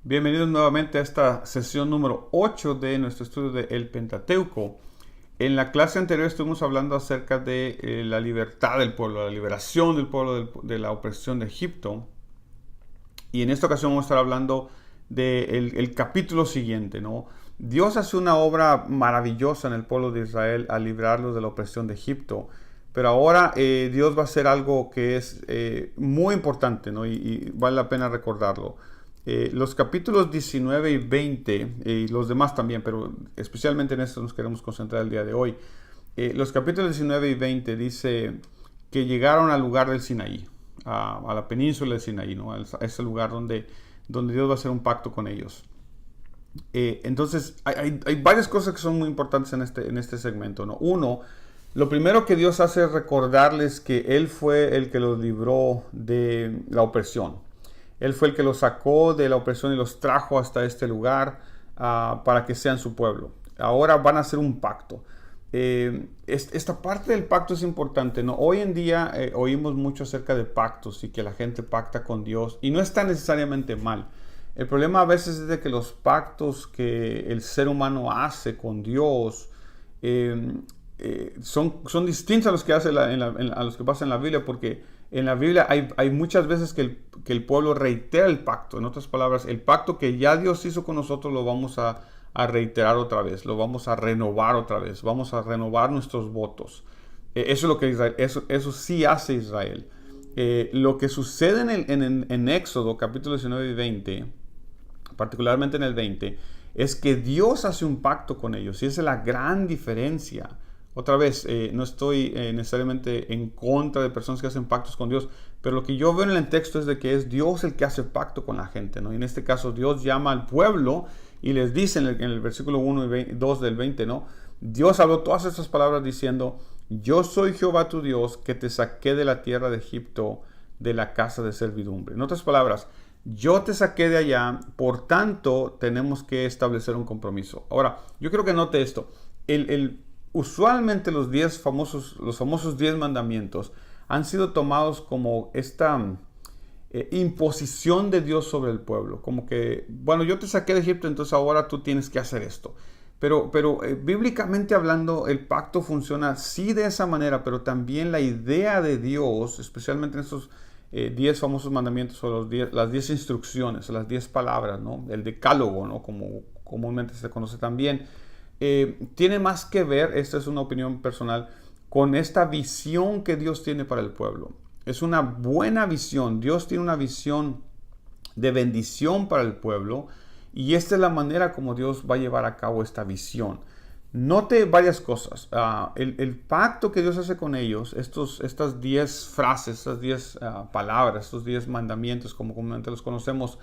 Bienvenidos nuevamente a esta sesión número 8 de nuestro estudio del Pentateuco. En la clase anterior estuvimos hablando acerca de la libertad del pueblo, la liberación del pueblo de la opresión de Egipto. Y en esta ocasión vamos a estar hablando del capítulo siguiente, ¿no? Dios hace una obra maravillosa en el pueblo de Israel al librarlos de la opresión de Egipto. Pero ahora Dios va a hacer algo que es muy importante, ¿no? Y vale la pena recordarlo. Los capítulos 19 y 20, y los demás también, pero especialmente en esto nos queremos concentrar el día de hoy. Los capítulos 19 y 20 dice que llegaron al lugar del Sinaí, a la península del Sinaí, ¿no? A ese lugar donde Dios va a hacer un pacto con ellos. Entonces, hay varias cosas que son muy importantes en este segmento, ¿no? Uno, lo primero que Dios hace es recordarles que Él fue el que los libró de la opresión. Él fue el que los sacó de la opresión y los trajo hasta este lugar para que sean su pueblo. Ahora van a hacer un pacto. Esta parte del pacto es importante, ¿no? Hoy en día oímos mucho acerca de pactos y que la gente pacta con Dios y no está necesariamente mal. El problema a veces es de que los pactos que el ser humano hace con Dios son distintos a los que hace a los que pasa en la Biblia, porque en la Biblia hay muchas veces que el pueblo reitera el pacto. En otras palabras, el pacto que ya Dios hizo con nosotros lo vamos a reiterar otra vez, lo vamos a renovar otra vez, vamos a renovar nuestros votos. Eso es lo que Israel, eso sí hace Israel. Lo que sucede en Éxodo, capítulo 19 y 20, particularmente en el 20, es que Dios hace un pacto con ellos, y esa es la gran diferencia. Otra vez, no estoy necesariamente en contra de personas que hacen pactos con Dios, pero lo que yo veo en el texto es de que es Dios el que hace pacto con la gente, ¿no? Y en este caso Dios llama al pueblo y les dice en el versículo 1 y 2 del 20, ¿no? Dios habló todas estas palabras diciendo: yo soy Jehová tu Dios, que te saqué de la tierra de Egipto, de la casa de servidumbre. En otras palabras, yo te saqué de allá, por tanto tenemos que establecer un compromiso. Ahora, yo quiero que note esto. Usualmente los famosos 10 mandamientos han sido tomados como esta imposición de Dios sobre el pueblo. Como que, bueno, yo te saqué de Egipto, entonces ahora tú tienes que hacer esto. Pero bíblicamente hablando, el pacto funciona sí de esa manera, pero también la idea de Dios, especialmente en estos 10 famosos mandamientos o las 10 instrucciones, las 10 palabras, ¿no? El decálogo, ¿no? Como comúnmente se conoce también. Tiene más que ver, esta es una opinión personal, con esta visión que Dios tiene para el pueblo. Es una buena visión. Dios tiene una visión de bendición para el pueblo, y esta es la manera como Dios va a llevar a cabo esta visión. Note varias cosas. El pacto que Dios hace con ellos, estas 10 frases, estas 10 palabras, estos 10 mandamientos, como comúnmente los conocemos,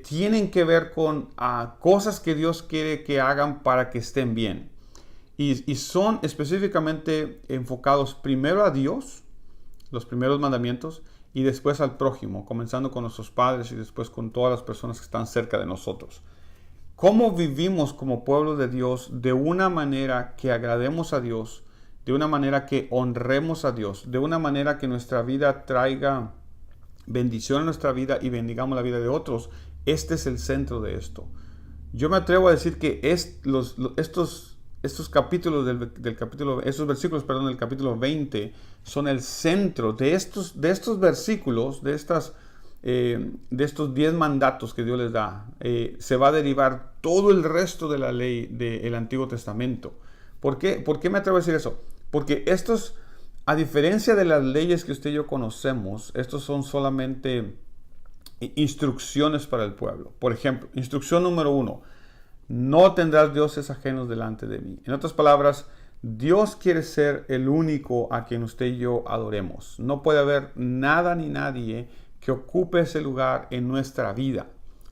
tienen que ver con cosas que Dios quiere que hagan para que estén bien. Y son específicamente enfocados primero a Dios, los primeros mandamientos, y después al prójimo, comenzando con nuestros padres y después con todas las personas que están cerca de nosotros. ¿Cómo vivimos como pueblo de Dios de una manera que agrademos a Dios, de una manera que honremos a Dios, de una manera que nuestra vida traiga bendición en nuestra vida y bendigamos la vida de otros? Este es el centro de esto. Yo me atrevo a decir que estos capítulos estos versículos, perdón, del capítulo 20 son el centro de estos versículos, de estos 10 mandatos que Dios les da. Se va a derivar todo el resto de la ley del Antiguo Testamento. ¿Por qué me atrevo a decir eso? Porque estos, a diferencia de las leyes que usted y yo conocemos, estos son solamente instrucciones para el pueblo. Por ejemplo, instrucción número 1: no tendrás dioses ajenos delante de mí. En otras palabras, Dios quiere ser el único a quien usted y yo adoremos. No puede haber nada ni nadie que ocupe ese lugar en nuestra vida.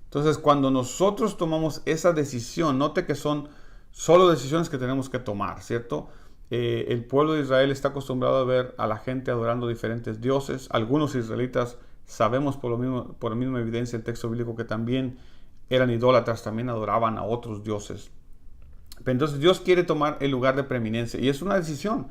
Entonces, cuando nosotros tomamos esa decisión, note que son solo decisiones que tenemos que tomar, ¿cierto? El pueblo de Israel está acostumbrado a ver a la gente adorando diferentes dioses. Algunos israelitas sabemos por la misma evidencia del texto bíblico que también eran idólatras, también adoraban a otros dioses. Pero entonces Dios quiere tomar el lugar de preeminencia, y es una decisión.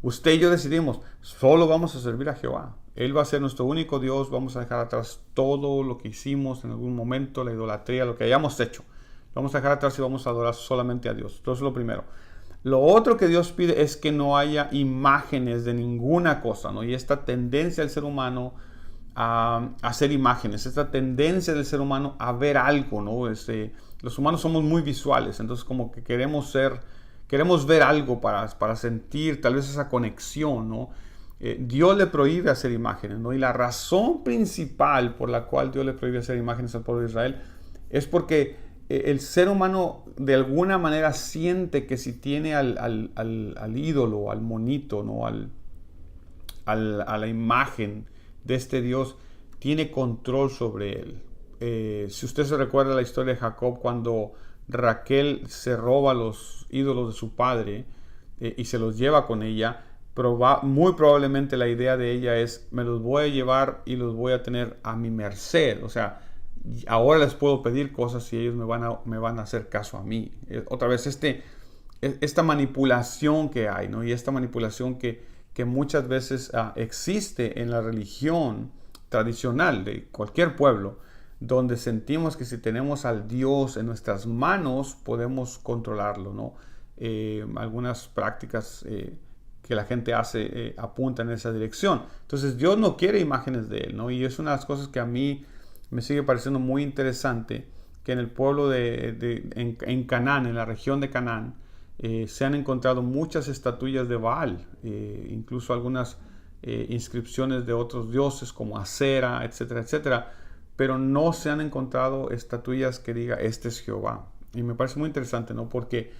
Usted y yo decidimos, solo vamos a servir a Jehová. Él va a ser nuestro único Dios. Vamos a dejar atrás todo lo que hicimos en algún momento, la idolatría, lo que hayamos hecho. Lo vamos a dejar atrás y vamos a adorar solamente a Dios. Entonces, lo primero. Lo otro que Dios pide es que no haya imágenes de ninguna cosa, ¿no? Y esta tendencia del ser humano a hacer imágenes, esta tendencia del ser humano a ver algo, ¿no? Los humanos somos muy visuales, entonces como que queremos ver algo para sentir tal vez esa conexión, ¿no? Dios le prohíbe hacer imágenes, ¿no? Y la razón principal por la cual Dios le prohíbe hacer imágenes al pueblo de Israel es porque el ser humano de alguna manera siente que si tiene al ídolo, al monito, ¿no? A la imagen de este Dios, tiene control sobre él. Si usted se recuerda la historia de Jacob, cuando Raquel se roba los ídolos de su padre y se los lleva con ella, muy probablemente la idea de ella es: me los voy a llevar y los voy a tener a mi merced. O sea, ahora les puedo pedir cosas y ellos me van a hacer caso a mí. Otra vez, esta manipulación que hay, ¿no? Y esta manipulación que muchas veces existe en la religión tradicional de cualquier pueblo, donde sentimos que si tenemos al Dios en nuestras manos podemos controlarlo, ¿no? Algunas prácticas que la gente hace apuntan en esa dirección. Entonces Dios no quiere imágenes de Él, ¿no? Y es una de las cosas que a mí me sigue pareciendo muy interesante, que en el pueblo en Canaán, en la región de Canaán, se han encontrado muchas estatuillas de Baal, incluso algunas inscripciones de otros dioses como Acera, etcétera, etcétera, pero no se han encontrado estatuillas que diga este es Jehová. Y me parece muy interesante, ¿no? Porque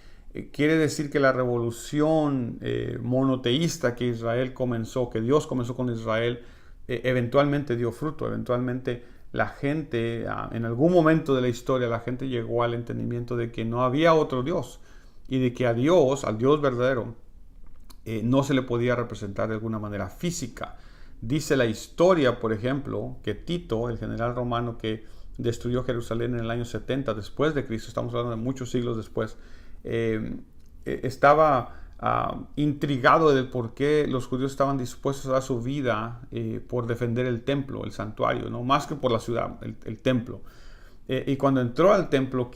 quiere decir que la revolución monoteísta que Israel comenzó, que Dios comenzó con Israel, eventualmente dio fruto. Eventualmente la gente, en algún momento de la historia, la gente llegó al entendimiento de que no había otro Dios y de que al Dios verdadero, no se le podía representar de alguna manera física. Dice la historia, por ejemplo, que Tito, el general romano que destruyó Jerusalén en el año 70 después de Cristo, estamos hablando de muchos siglos después, estaba intrigado del por qué los judíos estaban dispuestos a dar su vida por defender el templo, el santuario, ¿no? Más que por la ciudad, el templo. Y cuando entró al templo,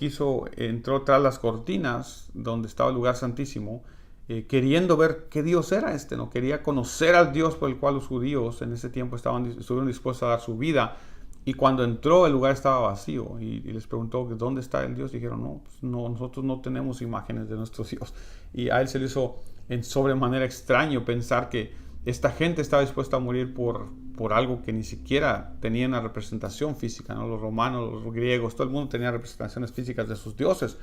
entró tras las cortinas donde estaba el lugar santísimo, queriendo ver qué Dios era ¿no? Quería conocer al Dios por el cual los judíos en ese tiempo estuvieron dispuestos a dar su vida. Y cuando entró, el lugar estaba vacío y les preguntó ¿dónde está el Dios? Dijeron, no, nosotros no tenemos imágenes de nuestro Dios. Y a él se le hizo en sobremanera extraño pensar que esta gente estaba dispuesta a morir por algo que ni siquiera tenía una representación física, ¿no? Los romanos, los griegos, todo el mundo tenía representaciones físicas de sus dioses,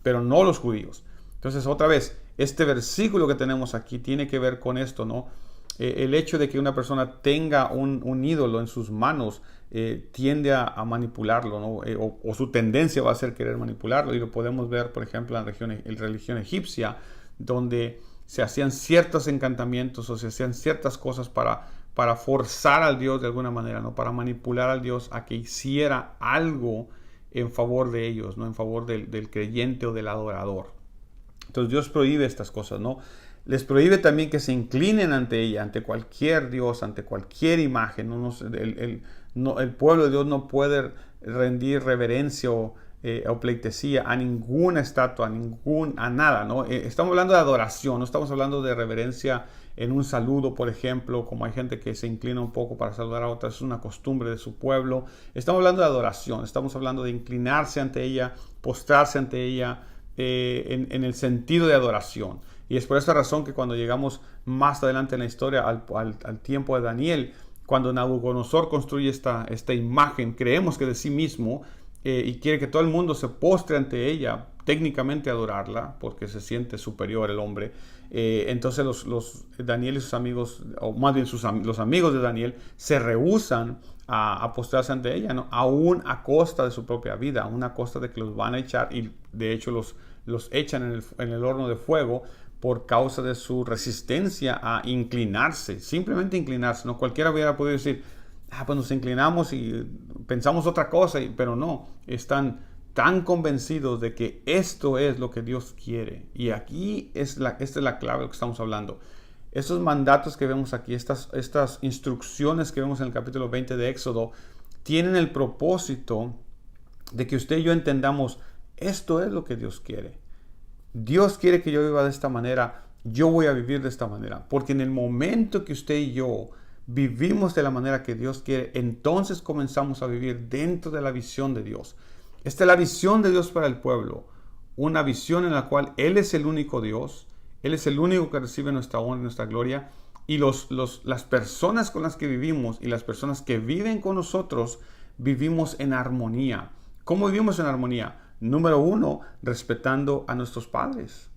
pero no los judíos. Entonces, otra vez, este versículo que tenemos aquí tiene que ver con esto, ¿no? El hecho de que una persona tenga un ídolo en sus manos tiende a manipularlo, ¿no? O su tendencia va a ser querer manipularlo, y lo podemos ver, por ejemplo, en la religión egipcia, donde se hacían ciertos encantamientos o se hacían ciertas cosas para forzar al Dios de alguna manera, ¿no? Para manipular al Dios a que hiciera algo en favor de ellos, ¿no? En favor del creyente o del adorador. Entonces Dios prohíbe estas cosas, ¿no? Les prohíbe también que se inclinen ante ella, ante cualquier Dios, ante cualquier imagen. El pueblo de Dios no puede rendir reverencia o pleitesía a ninguna estatua, a nada, ¿no? Estamos hablando de adoración, no estamos hablando de reverencia en un saludo, por ejemplo, como hay gente que se inclina un poco para saludar a otras, es una costumbre de su pueblo. Estamos hablando de adoración, estamos hablando de inclinarse ante ella, postrarse ante ella, en el sentido de adoración. Y es por esta razón que cuando llegamos más adelante en la historia al tiempo de Daniel, cuando Nabucodonosor construye esta imagen, creemos que de sí mismo, y quiere que todo el mundo se postre ante ella, técnicamente adorarla, porque se siente superior el hombre. Entonces Daniel y sus amigos, o más bien los amigos de Daniel, se rehúsan a postrarse ante ella, ¿no? Aún a costa de su propia vida, aún a costa de que los van a echar, y de hecho los echan en el horno de fuego por causa de su resistencia a inclinarse, simplemente inclinarse, ¿no? Cualquiera hubiera podido decir, pues nos inclinamos y pensamos otra cosa, pero no, están tan convencidos de que esto es lo que Dios quiere. Y aquí esta es la clave de lo que estamos hablando. estos mandatos que vemos aquí, estas instrucciones que vemos en el capítulo 20 de Éxodo, tienen el propósito de que usted y yo entendamos, esto es lo que Dios quiere. Dios quiere que yo viva de esta manera, yo voy a vivir de esta manera. Porque en el momento que usted y yo vivimos de la manera que Dios quiere, entonces comenzamos a vivir dentro de la visión de Dios. Esta es la visión de Dios para el pueblo. Una visión en la cual Él es el único Dios. Él es el único que recibe nuestra honra y nuestra gloria. Y las personas con las que vivimos y las personas que viven con nosotros, vivimos en armonía. ¿Cómo vivimos en armonía? Número 1, respetando a nuestros padres.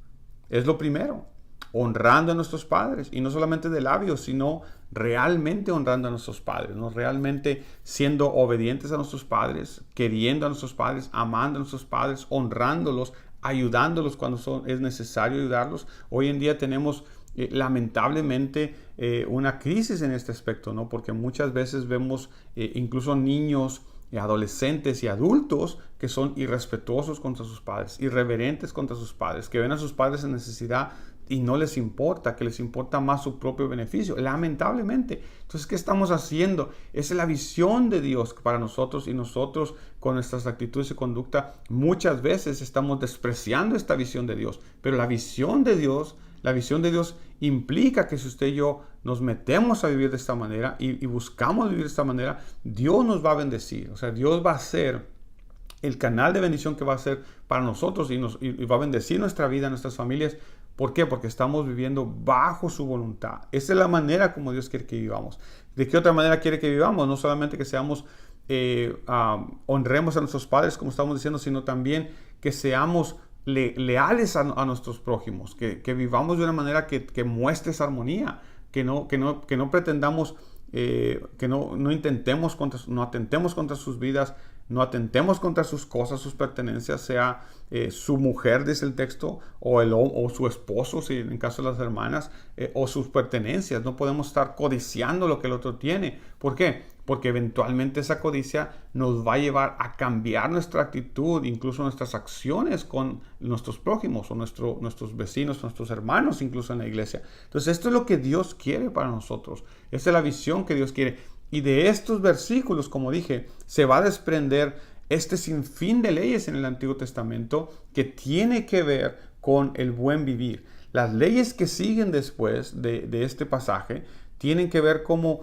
Es lo primero. Honrando a nuestros padres. Y no solamente de labios, sino realmente honrando a nuestros padres, ¿no? Realmente siendo obedientes a nuestros padres, queriendo a nuestros padres, amando a nuestros padres, honrándolos, ayudándolos cuando es necesario ayudarlos. Hoy en día tenemos lamentablemente una crisis en este aspecto, ¿no? Porque muchas veces vemos incluso niños, adolescentes y adultos que son irrespetuosos contra sus padres, irreverentes contra sus padres, que ven a sus padres en necesidad y no les importa, que les importa más su propio beneficio, lamentablemente. Entonces, ¿qué estamos haciendo? Esa es la visión de Dios para nosotros, y nosotros con nuestras actitudes y conducta muchas veces estamos despreciando esta visión de Dios. Pero la visión de Dios implica que si usted y yo nos metemos a vivir de esta manera y buscamos vivir de esta manera, Dios nos va a bendecir. O sea, Dios va a ser el canal de bendición que va a ser para nosotros y va a bendecir nuestra vida, nuestras familias. ¿Por qué? Porque estamos viviendo bajo su voluntad. Esa es la manera como Dios quiere que vivamos. ¿De qué otra manera quiere que vivamos? No solamente que seamos, honremos a nuestros padres, como estamos diciendo, sino también que seamos leales a nuestros prójimos, que vivamos de una manera que muestre esa armonía, que no pretendamos, que no intentemos no atentemos contra sus vidas, no atentemos contra sus cosas, sus pertenencias, sea su mujer, dice el texto, o su esposo, si en caso de las hermanas, o sus pertenencias. No podemos estar codiciando lo que el otro tiene. ¿Por qué? Porque eventualmente esa codicia nos va a llevar a cambiar nuestra actitud, incluso nuestras acciones con nuestros prójimos o nuestros vecinos, nuestros hermanos, incluso en la iglesia. Entonces, esto es lo que Dios quiere para nosotros. Esta es la visión que Dios quiere. Y de estos versículos, como dije, se va a desprender este sinfín de leyes en el Antiguo Testamento que tiene que ver con el buen vivir. Las leyes que siguen después de este pasaje tienen que ver cómo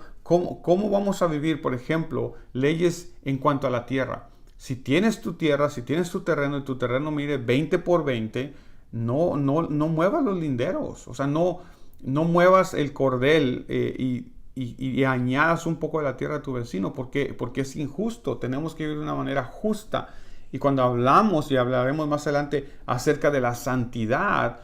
vamos a vivir, por ejemplo, leyes en cuanto a la tierra. Si tienes tu tierra, si tienes tu terreno y tu terreno mide 20 por 20, no muevas los linderos. O sea, no muevas el cordel y añadas un poco de la tierra a tu vecino, porque es injusto. Tenemos que vivir de una manera justa. Y cuando hablamos, y hablaremos más adelante acerca de la santidad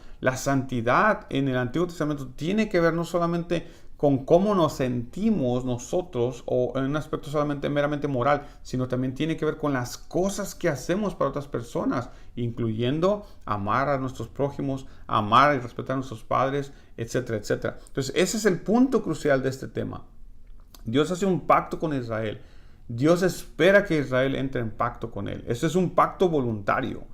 en el Antiguo Testamento tiene que ver no solamente con cómo nos sentimos nosotros o en un aspecto solamente meramente moral, sino también tiene que ver con las cosas que hacemos para otras personas, incluyendo amar a nuestros prójimos, amar y respetar a nuestros padres, etcétera, etcétera. Entonces, ese es el punto crucial de este tema. Dios hace un pacto con Israel. Dios espera que Israel entre en pacto con él. Ese es un pacto voluntario.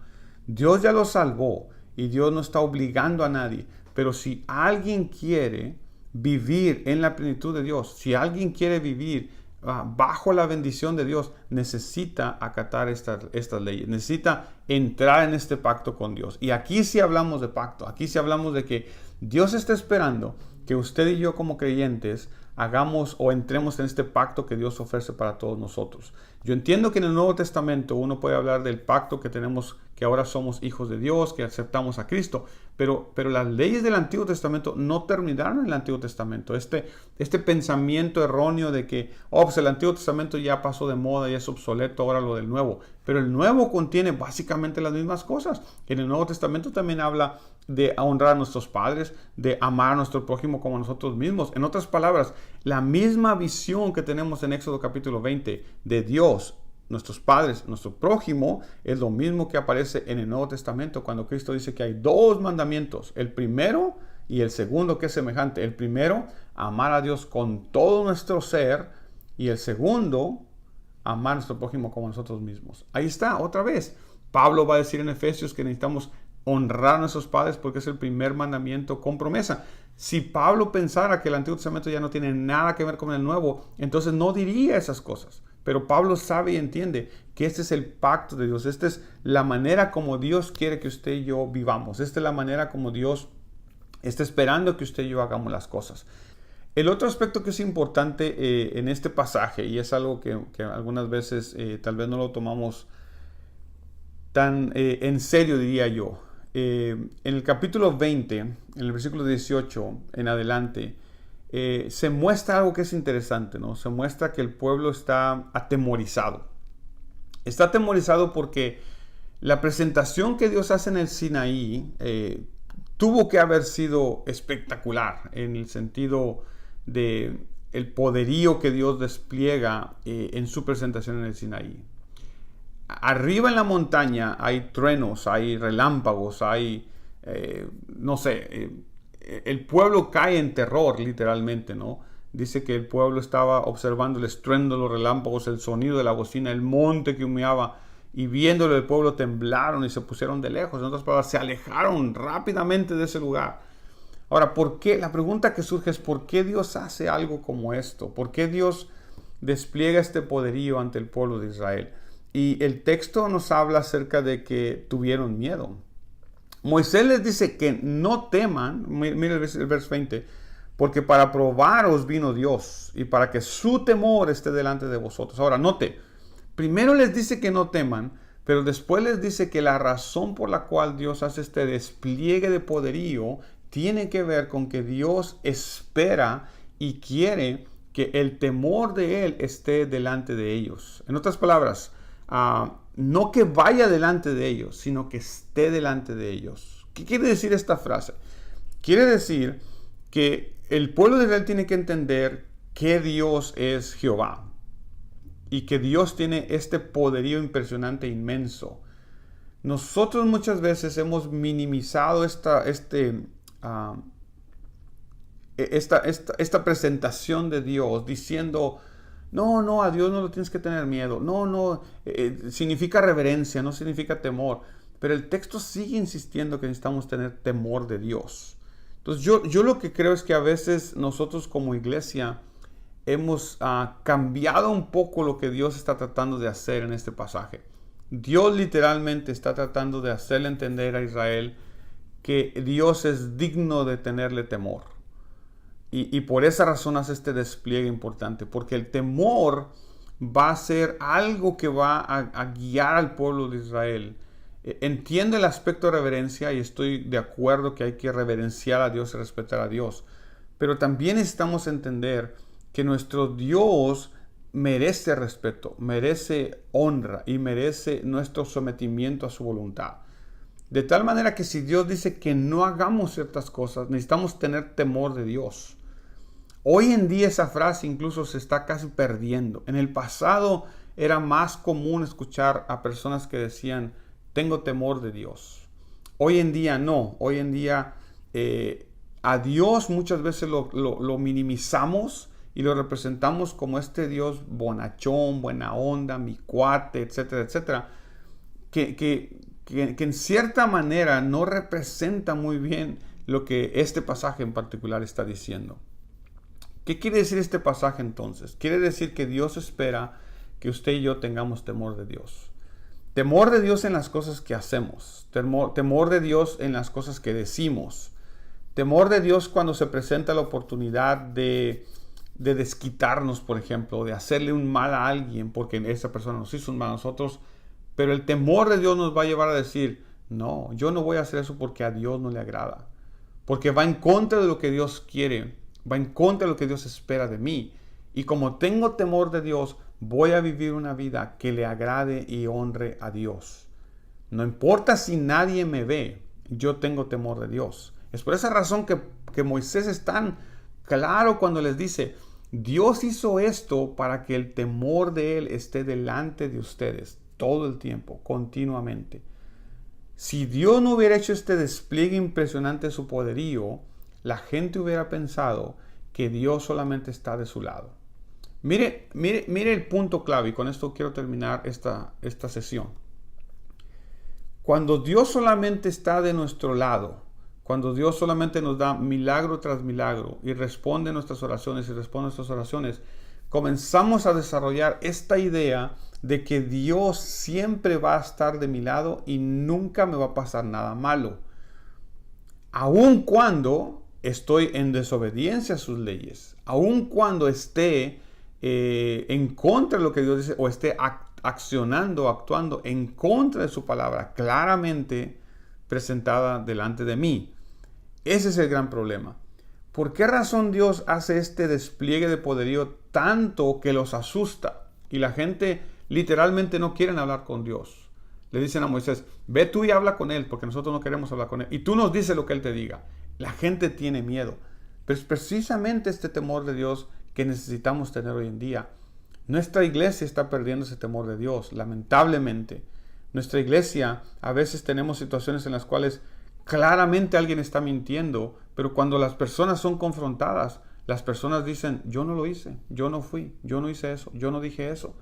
Dios ya lo salvó y Dios no está obligando a nadie. Pero si alguien quiere vivir en la plenitud de Dios, si alguien quiere vivir bajo la bendición de Dios, necesita acatar estas leyes, necesita entrar en este pacto con Dios. Y aquí sí hablamos de pacto, aquí sí hablamos de que Dios está esperando que usted y yo como creyentes hagamos o entremos en este pacto que Dios ofrece para todos nosotros. Yo entiendo que en el Nuevo Testamento uno puede hablar del pacto que tenemos, que ahora somos hijos de Dios, que aceptamos a Cristo, pero las leyes del Antiguo Testamento no terminaron en el Antiguo Testamento. Este pensamiento erróneo de que pues el Antiguo Testamento ya pasó de moda, ya es obsoleto, ahora lo del Nuevo. Pero el Nuevo contiene básicamente las mismas cosas. En el Nuevo Testamento también habla de honrar a nuestros padres, de amar a nuestro prójimo como a nosotros mismos. En otras palabras, la misma visión que tenemos en Éxodo capítulo 20 de Dios, nuestros padres, nuestro prójimo, es lo mismo que aparece en el Nuevo Testamento cuando Cristo dice que hay dos mandamientos, el primero y el segundo, que es semejante. El primero, amar a Dios con todo nuestro ser, y el segundo, amar a nuestro prójimo como a nosotros mismos. Ahí está, otra vez. Pablo va a decir en Efesios que necesitamos honrar a nuestros padres porque es el primer mandamiento con promesa. Si Pablo pensara que el Antiguo Testamento ya no tiene nada que ver con el Nuevo, entonces no diría esas cosas. Pero Pablo sabe y entiende que este es el pacto de Dios. Esta es la manera como Dios quiere que usted y yo vivamos. Esta es la manera como Dios está esperando que usted y yo hagamos las cosas. El otro aspecto que es importante en este pasaje, y es algo que algunas veces tal vez no lo tomamos tan en serio, diría yo. En el capítulo 20, en el versículo 18 en adelante, se muestra algo que es interesante, ¿no? Se muestra que el pueblo está atemorizado. Está atemorizado porque la presentación que Dios hace en el Sinaí tuvo que haber sido espectacular en el sentido de el poderío que Dios despliega en su presentación en el Sinaí. Arriba en la montaña hay truenos, hay relámpagos, hay, no sé, el pueblo cae en terror literalmente, ¿no? Dice que el pueblo estaba observando el estruendo de los relámpagos, el sonido de la bocina, el monte que humeaba, y viéndolo el pueblo temblaron y se pusieron de lejos. En otras palabras, se alejaron rápidamente de ese lugar. Ahora, ¿por qué? La pregunta que surge es ¿por qué Dios hace algo como esto? ¿Por qué Dios despliega este poderío ante el pueblo de Israel? Y el texto nos habla acerca de que tuvieron miedo. Moisés les dice que no teman, mire el verso 20, porque para probaros vino Dios y para que su temor esté delante de vosotros. Ahora, note, primero les dice que no teman, pero después les dice que la razón por la cual Dios hace este despliegue de poderío tiene que ver con que Dios espera y quiere que el temor de Él esté delante de ellos. En otras palabras, no que vaya delante de ellos, sino que esté delante de ellos. ¿Qué quiere decir esta frase? Quiere decir que el pueblo de Israel tiene que entender que Dios es Jehová y que Dios tiene este poderío impresionante e inmenso. Nosotros muchas veces hemos minimizado esta presentación de Dios diciendo: no, a Dios no lo tienes que tener miedo. No, significa reverencia, no significa temor. Pero el texto sigue insistiendo que necesitamos tener temor de Dios. Entonces yo lo que creo es que a veces nosotros como iglesia hemos cambiado un poco lo que Dios está tratando de hacer en este pasaje. Dios literalmente está tratando de hacerle entender a Israel que Dios es digno de tenerle temor. Y por esa razón hace este despliegue importante, porque el temor va a ser algo que va a guiar al pueblo de Israel. Entiendo el aspecto de reverencia y estoy de acuerdo que hay que reverenciar a Dios y respetar a Dios. Pero también necesitamos entender que nuestro Dios merece respeto, merece honra y merece nuestro sometimiento a su voluntad. De tal manera que si Dios dice que no hagamos ciertas cosas, necesitamos tener temor de Dios. Hoy en día esa frase incluso se está casi perdiendo. En el pasado era más común escuchar a personas que decían: tengo temor de Dios. Hoy en día no. Hoy en día a Dios muchas veces lo minimizamos y lo representamos como este Dios bonachón, buena onda, mi cuate, etcétera, etcétera. Que en cierta manera no representa muy bien lo que este pasaje en particular está diciendo. ¿Qué quiere decir este pasaje entonces? Quiere decir que Dios espera que usted y yo tengamos temor de Dios. Temor de Dios en las cosas que hacemos. Temor de Dios en las cosas que decimos. Temor de Dios cuando se presenta la oportunidad de desquitarnos, por ejemplo, de hacerle un mal a alguien porque esa persona nos hizo un mal a nosotros. Pero el temor de Dios nos va a llevar a decir: no, yo no voy a hacer eso porque a Dios no le agrada. Porque va en contra de lo que Dios quiere. Va en contra de lo que Dios espera de mí. Y como tengo temor de Dios, voy a vivir una vida que le agrade y honre a Dios. No importa si nadie me ve, yo tengo temor de Dios. Es por esa razón que Moisés es tan claro cuando les dice: Dios hizo esto para que el temor de Él esté delante de ustedes todo el tiempo, continuamente. Si Dios no hubiera hecho este despliegue impresionante de su poderío, la gente hubiera pensado que Dios solamente está de su lado. Mire el punto clave, y con esto quiero terminar esta sesión. Cuando Dios solamente está de nuestro lado, cuando Dios solamente nos da milagro tras milagro y responde nuestras oraciones y responde nuestras oraciones, comenzamos a desarrollar esta idea de que Dios siempre va a estar de mi lado y nunca me va a pasar nada malo. Aun cuando estoy en desobediencia a sus leyes, aun cuando esté en contra de lo que Dios dice o esté actuando en contra de su palabra, claramente presentada delante de mí. Ese es el gran problema. ¿Por qué razón Dios hace este despliegue de poderío tanto que los asusta? Y la gente literalmente no quieren hablar con Dios. Le dicen a Moisés, ve tú y habla con él, porque nosotros no queremos hablar con él. Y tú nos dices lo que él te diga. La gente tiene miedo. Pero es precisamente este temor de Dios que necesitamos tener hoy en día. Nuestra iglesia está perdiendo ese temor de Dios, lamentablemente. Nuestra iglesia, a veces tenemos situaciones en las cuales claramente alguien está mintiendo, pero cuando las personas son confrontadas, las personas dicen, yo no lo hice, yo no fui, yo no hice eso, yo no dije eso.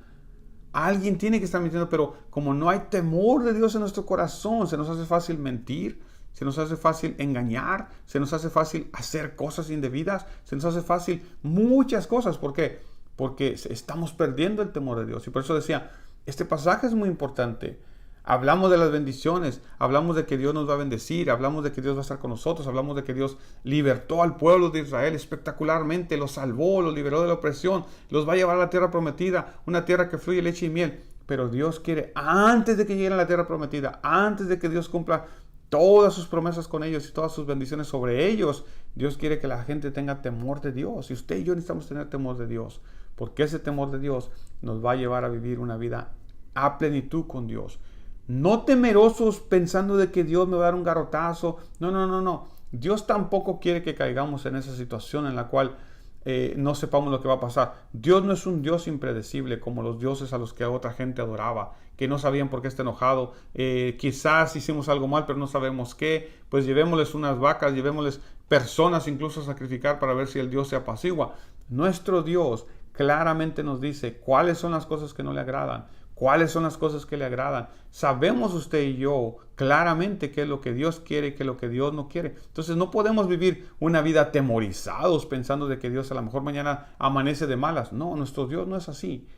Alguien tiene que estar mintiendo, pero como no hay temor de Dios en nuestro corazón, se nos hace fácil mentir, se nos hace fácil engañar, se nos hace fácil hacer cosas indebidas, se nos hace fácil muchas cosas. ¿Por qué? Porque estamos perdiendo el temor de Dios. Y por eso decía, este pasaje es muy importante. Hablamos de las bendiciones, hablamos de que Dios nos va a bendecir, hablamos de que Dios va a estar con nosotros, hablamos de que Dios libertó al pueblo de Israel espectacularmente, los salvó, los liberó de la opresión, los va a llevar a la tierra prometida, una tierra que fluye leche y miel. Pero Dios quiere, antes de que lleguen a la tierra prometida, antes de que Dios cumpla todas sus promesas con ellos y todas sus bendiciones sobre ellos, Dios quiere que la gente tenga temor de Dios. Y usted y yo necesitamos tener temor de Dios, porque ese temor de Dios nos va a llevar a vivir una vida a plenitud con Dios. No temerosos pensando de que Dios me va a dar un garrotazo. No. Dios tampoco quiere que caigamos en esa situación en la cual no sepamos lo que va a pasar. Dios no es un Dios impredecible como los dioses a los que otra gente adoraba, que no sabían por qué está enojado. Quizás hicimos algo mal, pero no sabemos qué. Pues llevémosles unas vacas, llevémosles personas incluso a sacrificar para ver si el Dios se apacigua. Nuestro Dios claramente nos dice cuáles son las cosas que no le agradan. ¿Cuáles son las cosas que le agradan? Sabemos usted y yo claramente qué es lo que Dios quiere y qué es lo que Dios no quiere. Entonces no podemos vivir una vida atemorizados pensando de que Dios a lo mejor mañana amanece de malas. No, nuestro Dios no es así.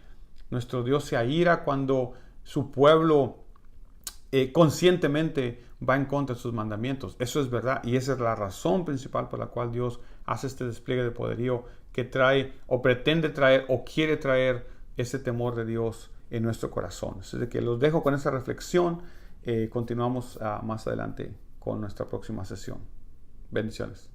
Nuestro Dios se aira cuando su pueblo conscientemente va en contra de sus mandamientos. Eso es verdad y esa es la razón principal por la cual Dios hace este despliegue de poderío que trae o pretende traer o quiere traer ese temor de Dios en nuestro corazón. Así que los dejo con esa reflexión. Continuamos más adelante con nuestra próxima sesión. Bendiciones.